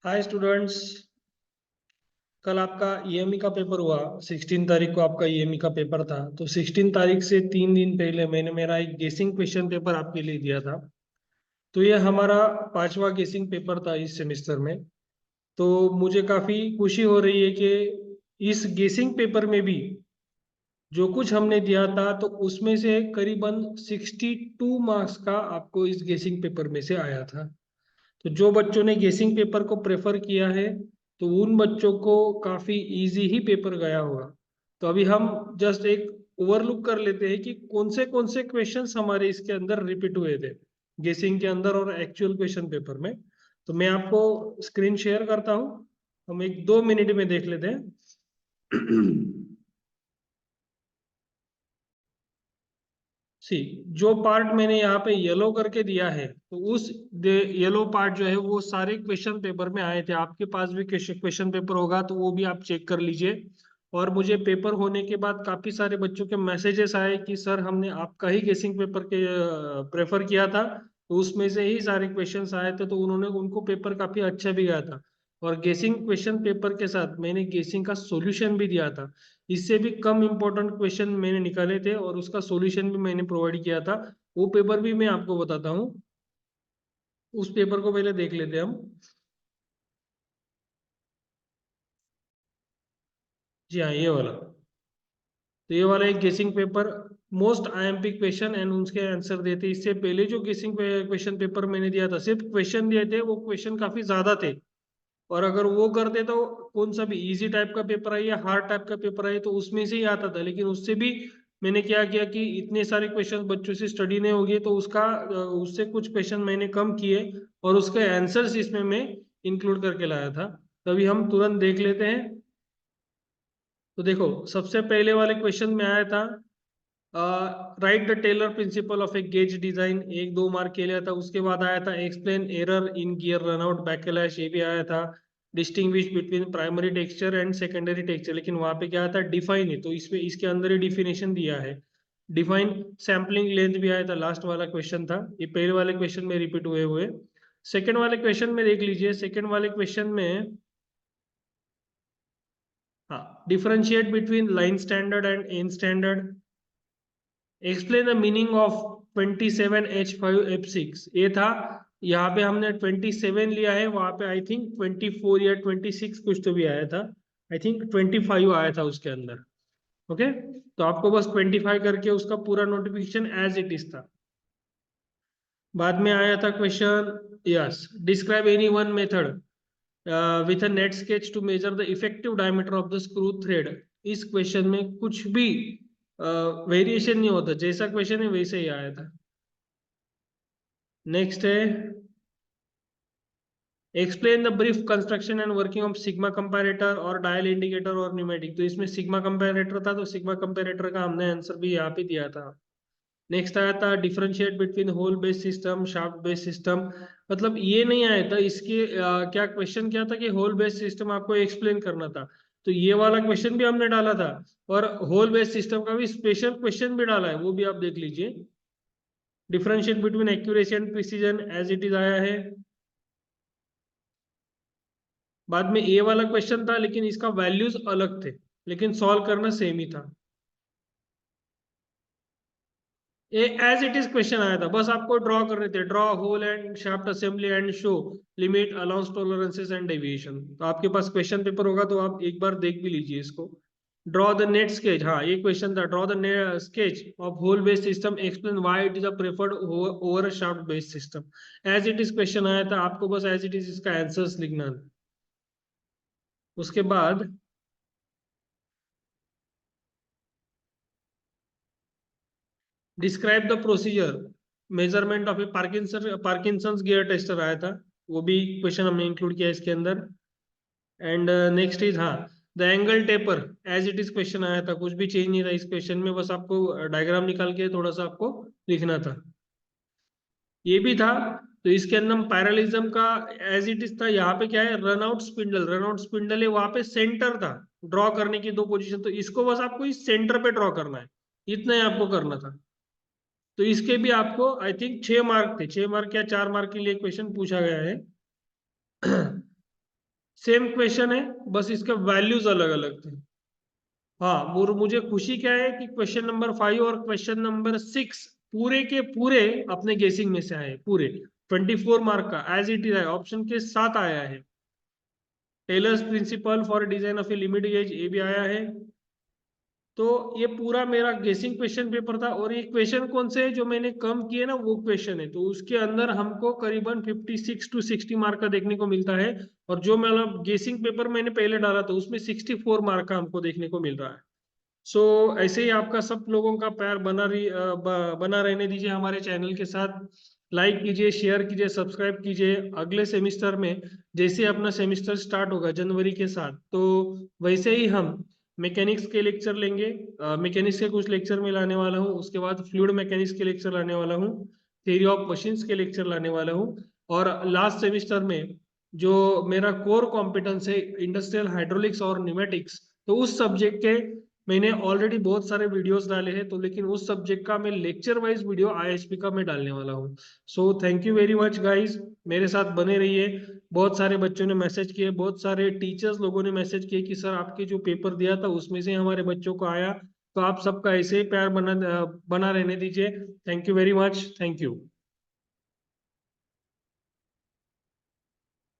Hi students. कल आपका EME का पेपर हुआ। 16 तारीख को आपका ईएमई का पेपर था। तो 16 तारीख से 3 दिन पहले मैंने मेरा एक गेसिंग क्वेश्चन पेपर आपके लिए दिया था। तो ये हमारा 5वां गेसिंग पेपर था इस सेमेस्टर में। तो मुझे काफ़ी खुशी हो रही है कि इस गेसिंग पेपर में भी जो कुछ हमने दिया था तो उसमें से करीबन 62 मार्क्स का आपको इस गेसिंग पेपर में से आया था। तो जो बच्चों ने गेसिंग पेपर को प्रेफर किया है तो उन बच्चों को काफी इजी ही पेपर गया होगा। तो अभी हम जस्ट एक ओवरलुक कर लेते हैं कि कौन से क्वेश्चंस हमारे इसके अंदर रिपीट हुए थे गेसिंग के अंदर और एक्चुअल क्वेश्चन पेपर में। तो मैं आपको स्क्रीन शेयर करता हूँ, हम एक 2 मिनट में देख लेते हैं। सी जो पार्ट मैंने यहाँ पे येलो करके दिया है तो उस येलो पार्ट जो है वो सारे क्वेश्चन पेपर में आए थे। आपके पास भी क्वेश्चन पेपर होगा तो वो भी आप चेक कर लीजिए। और मुझे पेपर होने के बाद काफी सारे बच्चों के मैसेजेस आए कि सर हमने आपका ही गेसिंग पेपर के प्रेफर किया था, तो उसमें से ही सारे क्वेश्चंस आए थे। तो उन्होंने उनको पेपर काफी अच्छा भी गया था। और गेसिंग क्वेश्चन पेपर के साथ मैंने गेसिंग का सॉल्यूशन भी दिया था। इससे भी कम इम्पोर्टेंट क्वेश्चन मैंने निकाले थे और उसका सॉल्यूशन भी मैंने प्रोवाइड किया था। वो पेपर भी मैं आपको बताता हूँ। उस पेपर को पहले देख लेते हैं हम। जी हाँ, ये वाला। तो ये वाला एक गेसिंग paper, most IMP question and उसके आंसर देते। इससे पहले जो गेसिंग क्वेश्चन पेपर मैंने दिया था सिर्फ क्वेश्चन दिए थे, वो क्वेश्चन काफी ज्यादा थे। और अगर वो करते तो कौन सा भी इजी टाइप का पेपर है या हार्ड टाइप का पेपर है तो उसमें से ही आता था। लेकिन उससे भी मैंने क्या किया कि इतने सारे क्वेश्चन बच्चों से स्टडी नहीं होगी तो उससे कुछ क्वेश्चन मैंने कम किए और उसके आंसर्स इसमें मैं इंक्लूड करके लाया था। तो अभी हम तुरंत देख लेते हैं। तो देखो, सबसे पहले वाले क्वेश्चन में आया था write the Taylor principle of a gauge design, 1-2 mark के लिए था। उसके बाद आया था explain error in gear runout backlash, ये भी आया था। Distinguish between primary texture and secondary texture, लेकिन वहां पे क्या आता है डिफाइन है, तो इसमें इसके अंदर ही डिफिनेशन दिया है। डिफाइन सैम्पलिंग लेंथ भी आया था, लास्ट वाला क्वेश्चन था। ये पहले वाले क्वेश्चन में रिपीट हुए हुए। सेकेंड वाले क्वेश्चन में देख लीजिए। सेकेंड वाले क्वेश्चन में हाँ, differentiate between line standard and end standard, explain the meaning of 27H5F6, ये था। यहाँ पे हमने 27 लिया है, वहां पे आई थिंक 24 या 26 कुछ तो भी आया था। आई थिंक 25 आया था उसके अंदर। ओके, तो आपको बस 25 करके उसका पूरा नोटिफिकेशन एज इट इज था। बाद में आया था question, yes, describe any one method with a neat sketch to measure the effective diameter of the screw thread. इस क्वेश्चन में कुछ भी वेरिएशन नहीं होता, जैसा क्वेश्चन है वैसे ही आया था। नेक्स्ट है explain the brief construction and working of sigma comparator और डायल इंडिकेटर और न्यूमेटिक। तो इसमें सिग्मा कंपैरेटर था, तो सिग्मा कंपैरेटर का हमने आंसर भी यहाँ पे दिया था। नेक्स्ट आया था differentiate between hole base system shaft base system. मतलब ये नहीं आया था इसके क्या क्वेश्चन क्या था कि होल बेस सिस्टम आपको एक्सप्लेन करना था। तो ये वाला क्वेश्चन भी हमने डाला था। और होल बेस सिस्टम का भी स्पेशल क्वेश्चन भी डाला है, वो भी आप देख लीजिए। Differentiate between accuracy and precision as it is आया है। बाद में ए वाला क्वेश्चन था लेकिन इसका वैल्यूज अलग थे, लेकिन सॉल्व करना सेम ही था। ये एज इट इज क्वेश्चन आया था, बस आपको ड्रॉ करने थे। Draw hole and shaft assembly and show limit allowance tolerances and deviation. तो आपके पास क्वेश्चन पेपर होगा तो आप एक बार देख भी लीजिए इसको। ड्रॉ द नेट स्केच, हाँ ये क्वेश्चन था। Draw the sketch of hole based system, explain why it is a preferred over a shaft based system. As it is question आया था, आपको बस एज इट इज इसका आंसर्स लिखना है। उसके बाद describe the procedure measurement of a Parkinson's gear tester आया था, वो भी क्वेश्चन हमने इंक्लूड किया इसके अंदर। एंड नेक्स्ट इज हाँ, the angle taper, as it is question आया था, कुछ भी चेंज नहीं था इस क्वेश्चन में, बस आपको डायग्राम निकाल के थोड़ा सा आपको लिखना था। ये भी था। तो इसके अंदर पैरेललिज्म का एज इट इज था। यहाँ पे क्या है, रन आउट स्पिंडल है, वहां पे सेंटर था ड्रॉ करने की 2 पोजीशन, तो इसको बस आपको इस सेंटर पे ड्रॉ करना है, इतना ही आपको करना था। तो इसके भी आपको आई थिंक 6 मार्क थे, 6 मार्क या 4 मार्क के लिए क्वेश्चन पूछा गया है। सेम क्वेश्चन है, बस इसका वैल्यूज अलग अलग थे। हाँ, और मुझे खुशी क्या है कि क्वेश्चन नंबर 5 और क्वेश्चन नंबर 6 पूरे के पूरे अपने गेसिंग में से आए, पूरे 24 मार्क का एज इट इज है, ऑप्शन के साथ आया है। Taylor's principle for design of a limit gauge, ये भी आया है। तो ये पूरा मेरा गेसिंग क्वेश्चन पेपर था, और ये क्वेश्चन कौन से है जो मैंने कम किए ना, वो क्वेश्चन है, तो उसके अंदर हमको करीबन 56 to 60 मार्क का देखने को मिलता है। और जो मतलब गेसिंग पेपर मैंने पहले डाला था उसमें 64 मार्क का हमको देखने को मिल रहा है। सो ऐसे ही आपका सब लोगों का प्यार बना रहने दीजिए हमारे चैनल के साथ। लाइक कीजिए, शेयर कीजिए, सब्सक्राइब कीजिए। अगले सेमिस्टर में जैसे अपना सेमिस्टर स्टार्ट होगा जनवरी के साथ, तो वैसे ही हम मैकेनिक्स के लेक्चर लेंगे। मैकेनिक्स के कुछ लेक्चर में लाने वाला हूँ, उसके बाद फ्लूइड मैकेनिक्स के लेक्चर लाने वाला हूँ, थ्योरी ऑफ मशीन्स के लेक्चर लाने वाला हूँ। और लास्ट सेमिस्टर में जो मेरा कोर कॉम्पिटेंस है इंडस्ट्रियल हाइड्रोलिक्स और न्यूमेटिक्स, तो उस सब्जेक्ट के मैंने ऑलरेडी बहुत सारे वीडियोस डाले हैं, तो लेकिन उस सब्जेक्ट का मैं लेक्चर वाइज वीडियो आईएसपी का मैं डालने वाला हूँ। So thank you very much guys, मेरे साथ बने रहिए। बहुत सारे बच्चों ने मैसेज किए, बहुत सारे टीचर्स लोगों ने मैसेज किए कि सर आपके जो पेपर दिया था उसमें से हमारे बच्चों को आया। तो आप सबका ऐसे ही प्यार बना रहने दीजिए। Thank you very much, thank you.